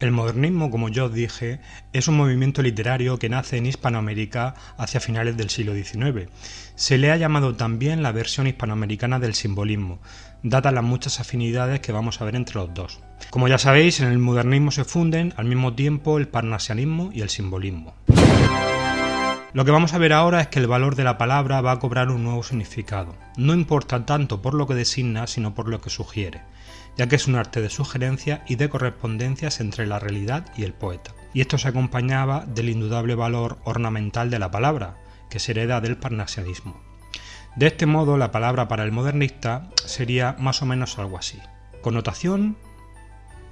El modernismo, como ya os dije, es un movimiento literario que nace en Hispanoamérica hacia finales del siglo XIX. Se le ha llamado también la versión hispanoamericana del simbolismo, dadas las muchas afinidades que vamos a ver entre los dos. Como ya sabéis, en el modernismo se funden al mismo tiempo el parnasianismo y el simbolismo. Lo que vamos a ver ahora es que el valor de la palabra va a cobrar un nuevo significado. No importa tanto por lo que designa, sino por lo que sugiere, ya que es un arte de sugerencia y de correspondencias entre la realidad y el poeta. Y esto se acompañaba del indudable valor ornamental de la palabra, que se hereda del parnasianismo. De este modo, la palabra para el modernista sería más o menos algo así: connotación,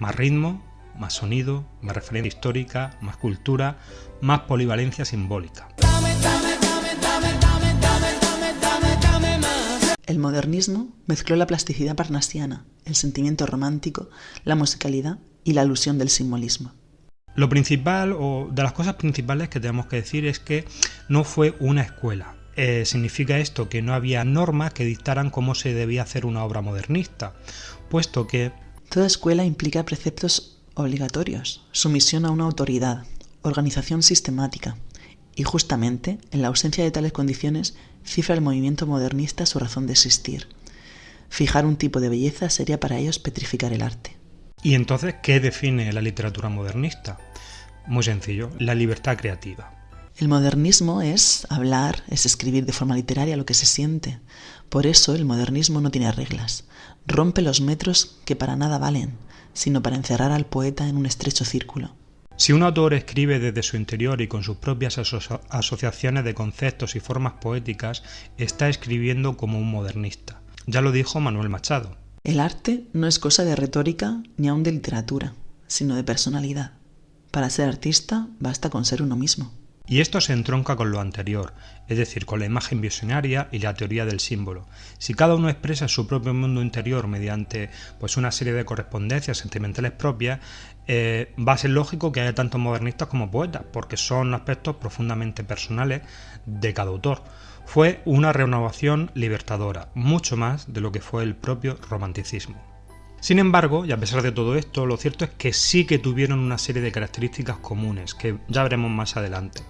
más ritmo, más sonido, más referencia histórica, más cultura, más polivalencia simbólica. El modernismo mezcló la plasticidad parnasiana, el sentimiento romántico, la musicalidad y la alusión del simbolismo. Lo principal, o de las cosas principales que tenemos que decir, es que no fue una escuela. Significa esto que no había normas que dictaran cómo se debía hacer una obra modernista, puesto que toda escuela implica preceptos obligatorios, sumisión a una autoridad, organización sistemática, y justamente en la ausencia de tales condiciones cifra el movimiento modernista su razón de existir. Fijar un tipo de belleza sería para ellos petrificar el arte. ¿Y entonces qué define la literatura modernista? Muy sencillo: la libertad creativa. El modernismo es hablar, es escribir de forma literaria lo que se siente. Por eso el modernismo no tiene reglas. Rompe los metros que para nada valen, sino para encerrar al poeta en un estrecho círculo. Si un autor escribe desde su interior y con sus propias asociaciones de conceptos y formas poéticas, está escribiendo como un modernista. Ya lo dijo Manuel Machado. El arte no es cosa de retórica ni aun de literatura, sino de personalidad. Para ser artista basta con ser uno mismo. Y esto se entronca con lo anterior, es decir, con la imagen visionaria y la teoría del símbolo. Si cada uno expresa su propio mundo interior mediante una serie de correspondencias sentimentales propias, va a ser lógico que haya tantos modernistas como poetas, porque son aspectos profundamente personales de cada autor. Fue una renovación libertadora, mucho más de lo que fue el propio romanticismo. Sin embargo, y a pesar de todo esto, lo cierto es que sí que tuvieron una serie de características comunes, que ya veremos más adelante.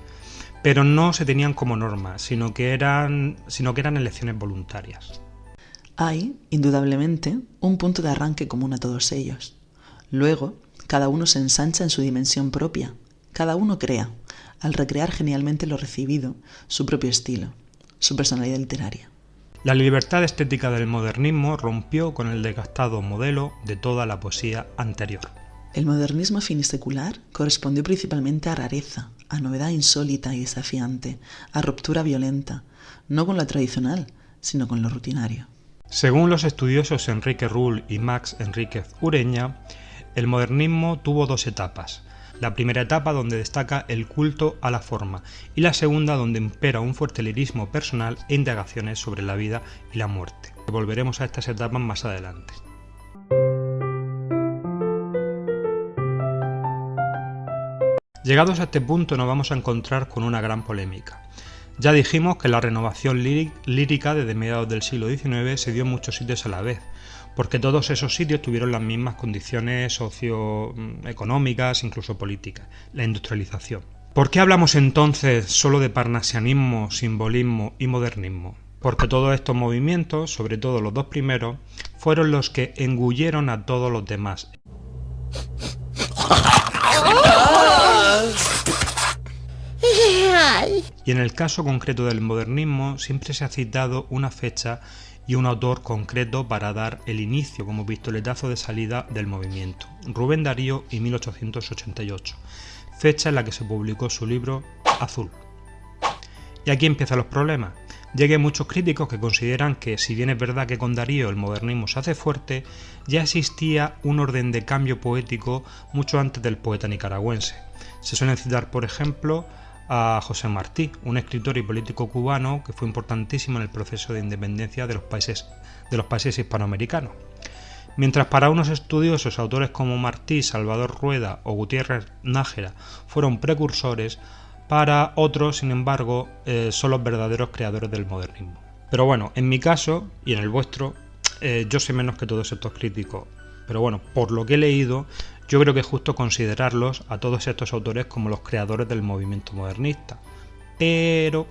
Pero no se tenían como normas, sino que eran elecciones voluntarias. Hay, indudablemente, un punto de arranque común a todos ellos. Luego, cada uno se ensancha en su dimensión propia. Cada uno crea, al recrear genialmente lo recibido, su propio estilo, su personalidad literaria. La libertad estética del modernismo rompió con el desgastado modelo de toda la poesía anterior. El modernismo finisecular correspondió principalmente a rareza, a novedad insólita y desafiante, a ruptura violenta, no con lo tradicional, sino con lo rutinario. Según los estudiosos Enrique Rull y Max Enríquez Ureña, el modernismo tuvo dos etapas. La primera etapa donde destaca el culto a la forma y la segunda donde impera un fuerte lirismo personal e indagaciones sobre la vida y la muerte. Volveremos a estas etapas más adelante. Llegados a este punto nos vamos a encontrar con una gran polémica. Ya dijimos que la renovación lírica desde mediados del siglo XIX se dio en muchos sitios a la vez, porque todos esos sitios tuvieron las mismas condiciones socioeconómicas, incluso políticas, la industrialización. ¿Por qué hablamos entonces solo de parnasianismo, simbolismo y modernismo? Porque todos estos movimientos, sobre todo los dos primeros, fueron los que engulleron a todos los demás. Y en el caso concreto del modernismo siempre se ha citado una fecha y un autor concreto para dar el inicio como pistoletazo de salida del movimiento: Rubén Darío y 1888, fecha en la que se publicó su libro Azul. Y aquí empiezan los problemas, ya que hay muchos críticos que consideran que, si bien es verdad que con Darío el modernismo se hace fuerte, ya existía un orden de cambio poético mucho antes del poeta nicaragüense. Se suelen citar, por ejemplo, a José Martí, un escritor y político cubano que fue importantísimo en el proceso de independencia de los países hispanoamericanos. Mientras para unos estudiosos autores como Martí, Salvador Rueda o Gutiérrez Nájera fueron precursores, para otros, sin embargo, son los verdaderos creadores del modernismo. Pero bueno, en mi caso y en el vuestro, yo sé menos que todos estos críticos, pero bueno, por lo que he leído, yo creo que es justo considerarlos a todos estos autores como los creadores del movimiento modernista. Pero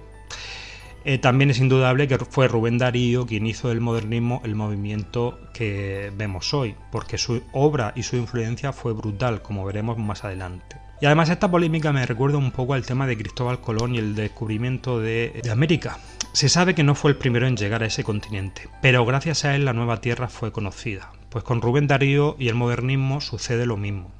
también es indudable que fue Rubén Darío quien hizo del modernismo el movimiento que vemos hoy, porque su obra y su influencia fue brutal, como veremos más adelante. Y además esta polémica me recuerda un poco al tema de Cristóbal Colón y el descubrimiento de América. Se sabe que no fue el primero en llegar a ese continente, pero gracias a él la nueva tierra fue conocida. Pues con Rubén Darío y el modernismo sucede lo mismo.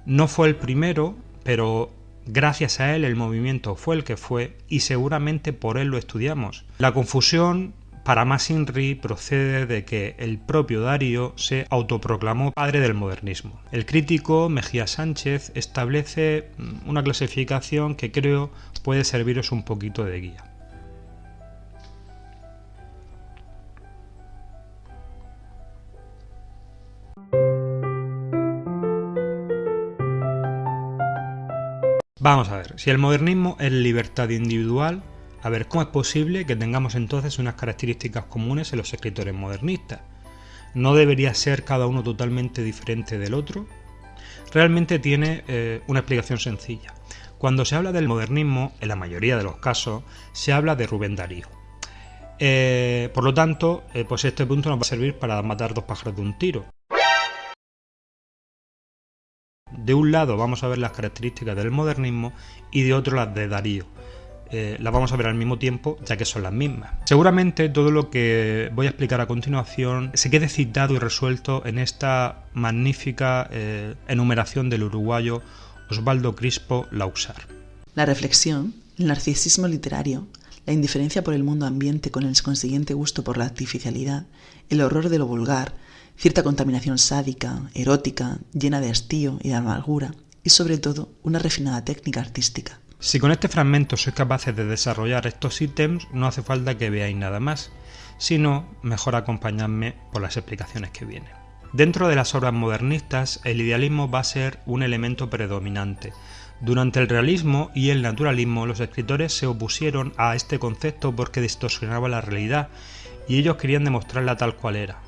No fue el primero, pero gracias a él el movimiento fue el que fue y seguramente por él lo estudiamos. La confusión para más Inri procede de que el propio Darío se autoproclamó padre del modernismo. El crítico Mejía Sánchez establece una clasificación que creo puede serviros un poquito de guía. Vamos a ver, si el modernismo es libertad individual, a ver, ¿cómo es posible que tengamos entonces unas características comunes en los escritores modernistas? ¿No debería ser cada uno totalmente diferente del otro? Realmente tiene una explicación sencilla. Cuando se habla del modernismo, en la mayoría de los casos, se habla de Rubén Darío. Por lo tanto, pues este punto nos va a servir para matar dos pájaros de un tiro. De un lado vamos a ver las características del modernismo y de otro las de Darío. Las vamos a ver al mismo tiempo, ya que son las mismas. Seguramente todo lo que voy a explicar a continuación se quede citado y resuelto en esta magnífica enumeración del uruguayo Osvaldo Crispo Lauxar. La reflexión, el narcisismo literario, la indiferencia por el mundo ambiente con el consiguiente gusto por la artificialidad, el horror de lo vulgar, cierta contaminación sádica, erótica, llena de hastío y de amargura, y sobre todo una refinada técnica artística. Si con este fragmento sois capaces de desarrollar estos ítems, no hace falta que veáis nada más, sino mejor acompañadme por las explicaciones que vienen. Dentro de las obras modernistas, el idealismo va a ser un elemento predominante. Durante el realismo y el naturalismo, los escritores se opusieron a este concepto porque distorsionaba la realidad, y ellos querían demostrarla tal cual era.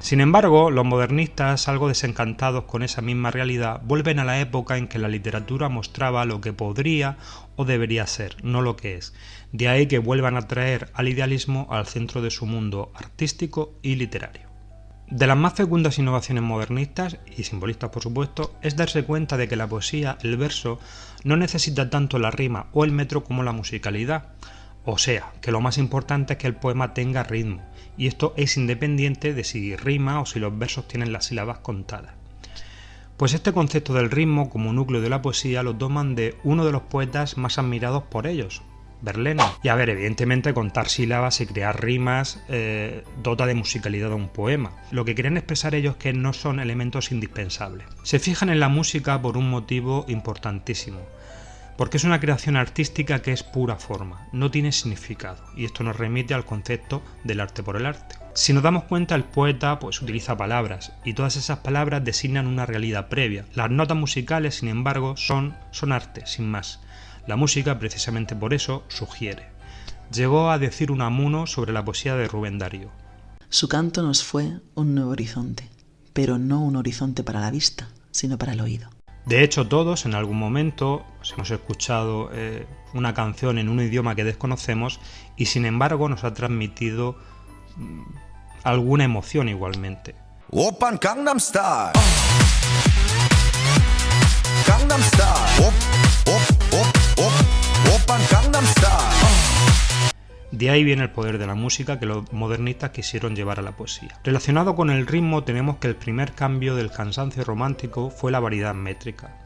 Sin embargo, los modernistas, algo desencantados con esa misma realidad, vuelven a la época en que la literatura mostraba lo que podría o debería ser, no lo que es. De ahí que vuelvan a traer al idealismo al centro de su mundo artístico y literario. De las más fecundas innovaciones modernistas, y simbolistas por supuesto, es darse cuenta de que la poesía, el verso, no necesita tanto la rima o el metro como la musicalidad. O sea, que lo más importante es que el poema tenga ritmo, y esto es independiente de si rima o si los versos tienen las sílabas contadas. Pues este concepto del ritmo como núcleo de la poesía lo toman de uno de los poetas más admirados por ellos, Verlaine. Y a ver, evidentemente contar sílabas y crear rimas dota de musicalidad a un poema. Lo que quieren expresar ellos es que no son elementos indispensables. Se fijan en la música por un motivo importantísimo. Porque es una creación artística que es pura forma, no tiene significado, y esto nos remite al concepto del arte por el arte. Si nos damos cuenta, el poeta pues utiliza palabras, y todas esas palabras designan una realidad previa. Las notas musicales, sin embargo, son arte, sin más. La música, precisamente por eso, sugiere. Llegó a decir Unamuno sobre la poesía de Rubén Darío. Su canto nos fue un nuevo horizonte, pero no un horizonte para la vista, sino para el oído. De hecho, todos en algún momento hemos escuchado una canción en un idioma que desconocemos y sin embargo nos ha transmitido alguna emoción igualmente. Oppan Gangnam Style. Gangnam Style. Oppan Gangnam Style. De ahí viene el poder de la música que los modernistas quisieron llevar a la poesía. Relacionado con el ritmo tenemos que el primer cambio del cansancio romántico fue la variedad métrica.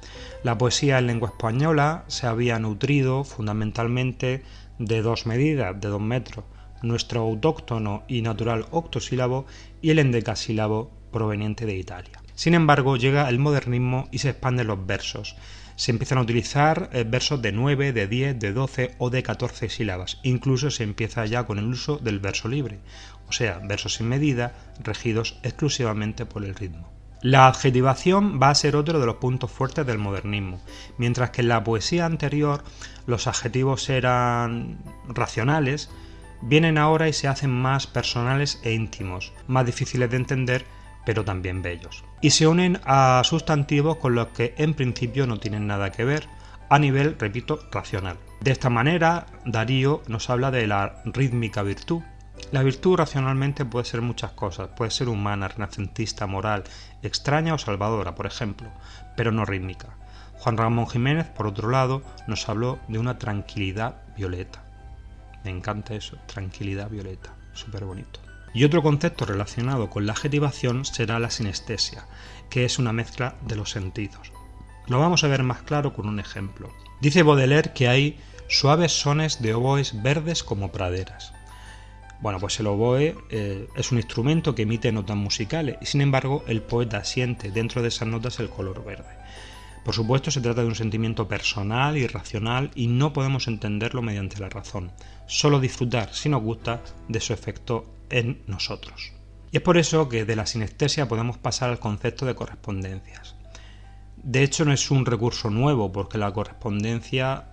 La poesía en lengua española se había nutrido fundamentalmente de dos medidas, de 2 metros, nuestro autóctono y natural octosílabo y el endecasílabo proveniente de Italia. Sin embargo, llega el modernismo y se expanden los versos. Se empiezan a utilizar versos de 9, de 10, de 12 o de 14 sílabas. Incluso se empieza ya con el uso del verso libre, o sea, versos sin medida, regidos exclusivamente por el ritmo. La adjetivación va a ser otro de los puntos fuertes del modernismo. Mientras que en la poesía anterior los adjetivos eran racionales, Vienen ahora y se hacen más personales e íntimos, más difíciles de entender, pero también bellos. Y se unen a sustantivos con los que en principio no tienen nada que ver, a nivel, repito, racional. De esta manera, Darío nos habla de la rítmica virtud. La virtud racionalmente puede ser muchas cosas, puede ser humana, renacentista, moral, extraña o salvadora, por ejemplo, pero no rítmica. Juan Ramón Jiménez, por otro lado, nos habló de una tranquilidad violeta. Me encanta eso, tranquilidad violeta, súper bonito. Y otro concepto relacionado con la adjetivación será la sinestesia, que es una mezcla de los sentidos. Lo vamos a ver más claro con un ejemplo. Dice Baudelaire que hay suaves sones de oboes verdes como praderas. Bueno, pues el oboe es un instrumento que emite notas musicales y sin embargo el poeta siente dentro de esas notas el color verde. Por supuesto se trata de un sentimiento personal y racional y no podemos entenderlo mediante la razón, solo disfrutar, si nos gusta, de su efecto en nosotros. Y es por eso que de la sinestesia podemos pasar al concepto de correspondencias. De hecho no es un recurso nuevo porque la correspondencia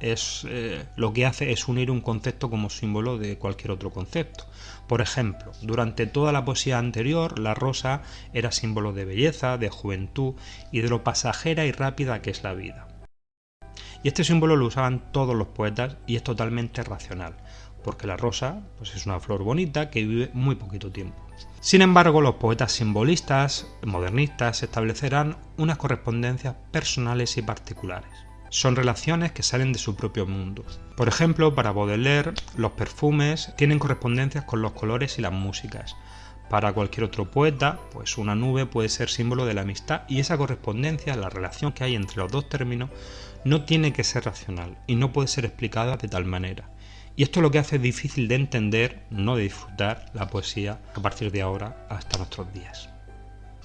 lo que hace es unir un concepto como símbolo de cualquier otro concepto. Por ejemplo, durante toda la poesía anterior la rosa era símbolo de belleza, de juventud y de lo pasajera y rápida que es la vida. Y este símbolo lo usaban todos los poetas y es totalmente racional, porque la rosa pues es una flor bonita que vive muy poquito tiempo. Sin embargo, los poetas simbolistas, modernistas, establecerán unas correspondencias personales y particulares. Son relaciones que salen de su propio mundo. Por ejemplo, para Baudelaire, los perfumes tienen correspondencias con los colores y las músicas. Para cualquier otro poeta, pues una nube puede ser símbolo de la amistad y esa correspondencia, la relación que hay entre los dos términos, no tiene que ser racional y no puede ser explicada de tal manera. Y esto es lo que hace difícil de entender, no de disfrutar, la poesía a partir de ahora hasta nuestros días.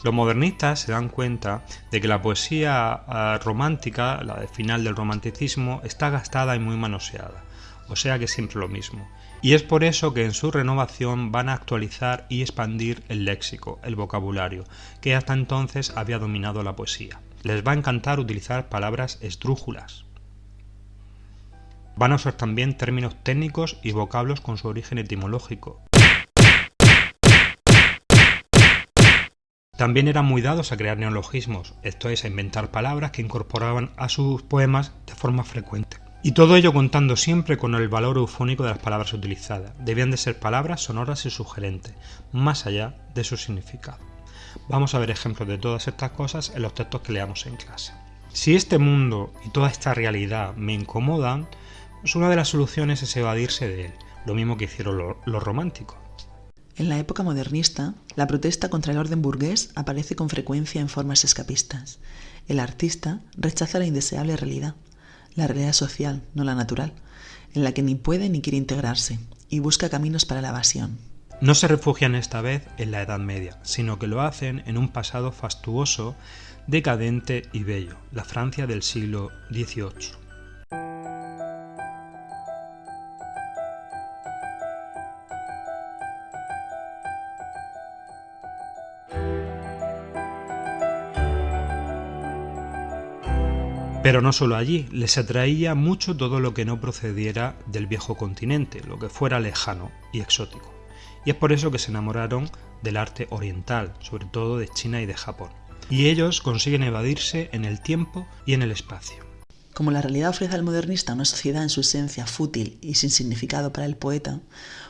Los modernistas se dan cuenta de que la poesía romántica, la del final del romanticismo, está gastada y muy manoseada, o sea que es siempre lo mismo. Y es por eso que en su renovación van a actualizar y expandir el léxico, el vocabulario, que hasta entonces había dominado la poesía. Les va a encantar utilizar palabras esdrújulas. Van a usar también términos técnicos y vocablos con su origen etimológico. También eran muy dados a crear neologismos, esto es, a inventar palabras que incorporaban a sus poemas de forma frecuente. Y todo ello contando siempre con el valor eufónico de las palabras utilizadas. Debían de ser palabras sonoras y sugerentes, más allá de su significado. Vamos a ver ejemplos de todas estas cosas en los textos que leamos en clase. Si este mundo y toda esta realidad me incomodan, pues una de las soluciones es evadirse de él, lo mismo que hicieron los románticos. En la época modernista, la protesta contra el orden burgués aparece con frecuencia en formas escapistas. El artista rechaza la indeseable realidad, la realidad social, no la natural, en la que ni puede ni quiere integrarse, y busca caminos para la evasión. No se refugian esta vez en la Edad Media, sino que lo hacen en un pasado fastuoso, decadente y bello, la Francia del siglo XVIII. Pero no solo allí, les atraía mucho todo lo que no procediera del viejo continente, lo que fuera lejano y exótico. Y es por eso que se enamoraron del arte oriental, sobre todo de China y de Japón. Y ellos consiguen evadirse en el tiempo y en el espacio. Como la realidad ofrece al modernista una sociedad en su esencia fútil y sin significado para el poeta,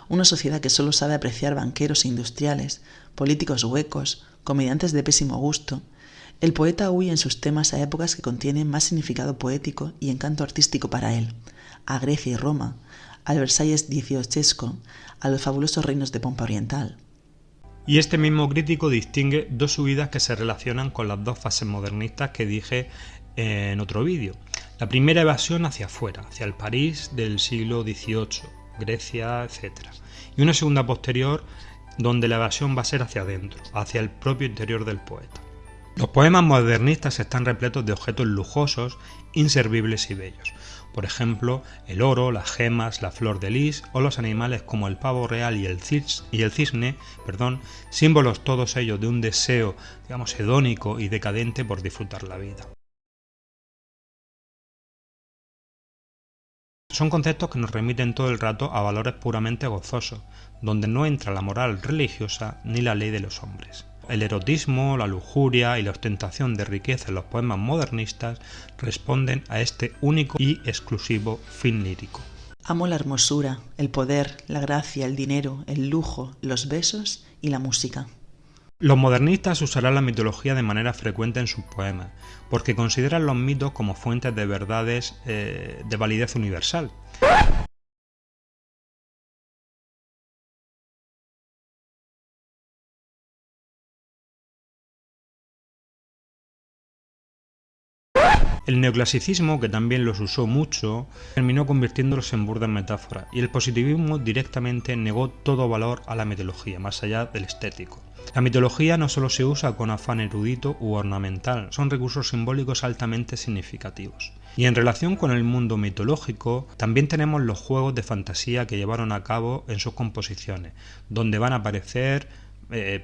una sociedad que solo sabe apreciar banqueros e industriales, políticos huecos, comediantes de pésimo gusto, el poeta huye en sus temas a épocas que contienen más significado poético y encanto artístico para él, a Grecia y Roma, al Versalles dieciochesco, a los fabulosos reinos de pompa oriental. Y este mismo crítico distingue dos subidas que se relacionan con las dos fases modernistas que dije en otro vídeo. La primera evasión hacia afuera, hacia el París del siglo XVIII, Grecia, etc. Y una segunda posterior donde la evasión va a ser hacia adentro, hacia el propio interior del poeta. Los poemas modernistas están repletos de objetos lujosos, inservibles y bellos. Por ejemplo, el oro, las gemas, la flor de lis o los animales como el pavo real y el cisne, símbolos todos ellos de un deseo, hedónico y decadente por disfrutar la vida. Son conceptos que nos remiten todo el rato a valores puramente gozosos, donde no entra la moral religiosa ni la ley de los hombres. El erotismo, la lujuria y la ostentación de riqueza en los poemas modernistas responden a este único y exclusivo fin lírico. Amo la hermosura, el poder, la gracia, el dinero, el lujo, los besos y la música. Los modernistas usarán la mitología de manera frecuente en sus poemas, porque consideran los mitos como fuentes de verdades de validez universal. El neoclasicismo, que también los usó mucho, terminó convirtiéndolos en burdas metáforas, y el positivismo directamente negó todo valor a la mitología, más allá del estético. La mitología no solo se usa con afán erudito u ornamental, son recursos simbólicos altamente significativos. Y en relación con el mundo mitológico, también tenemos los juegos de fantasía que llevaron a cabo en sus composiciones, donde van a aparecer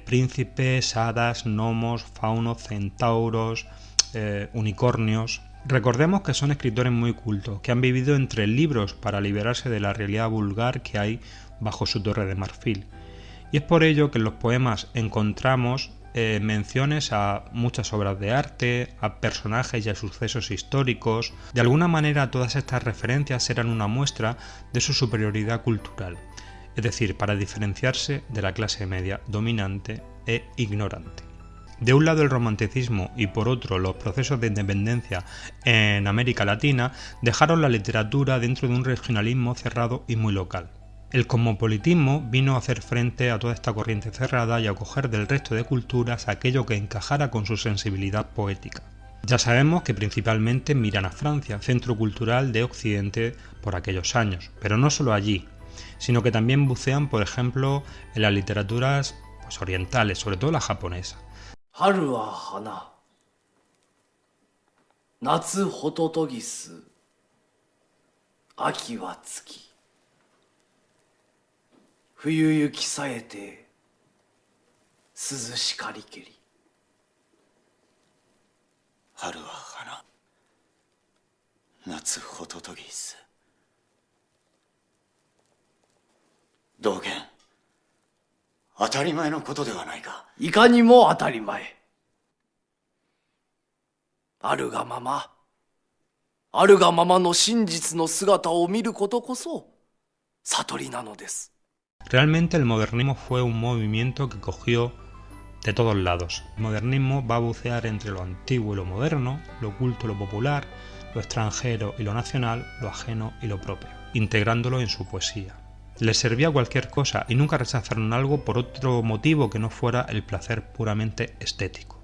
príncipes, hadas, gnomos, faunos, centauros, unicornios. Recordemos que son escritores muy cultos, que han vivido entre libros para liberarse de la realidad vulgar que hay bajo su torre de marfil. Y es por ello que en los poemas encontramos menciones a muchas obras de arte, a personajes y a sucesos históricos. De alguna manera todas estas referencias eran una muestra de su superioridad cultural, es decir, para diferenciarse de la clase media dominante e ignorante. De un lado el romanticismo y por otro los procesos de independencia en América Latina dejaron la literatura dentro de un regionalismo cerrado y muy local. El cosmopolitismo vino a hacer frente a toda esta corriente cerrada y a coger del resto de culturas aquello que encajara con su sensibilidad poética. Ya sabemos que principalmente miran a Francia, centro cultural de Occidente por aquellos años, pero no solo allí, sino que también bucean, por ejemplo, en las literaturas orientales, sobre todo la japonesa. 春は花、夏ホトトギス、秋は月、冬雪さえて、涼しかりけり。春は花、夏ホトトギス。道元、当たり前のことではないか。いかにも当たり前。あるがまま、あるがままの真実の姿を見ることこそ悟りなのです。Realmente el modernismo fue un movimiento que cogió de todos lados. El modernismo va a bucear entre lo antiguo y lo moderno, lo oculto y lo popular, lo extranjero y lo nacional, lo ajeno y lo propio, integrándolo en su poesía. Les servía cualquier cosa y nunca rechazaron algo por otro motivo que no fuera el placer puramente estético.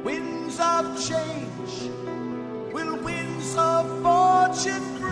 Winds of change, will winds of fortune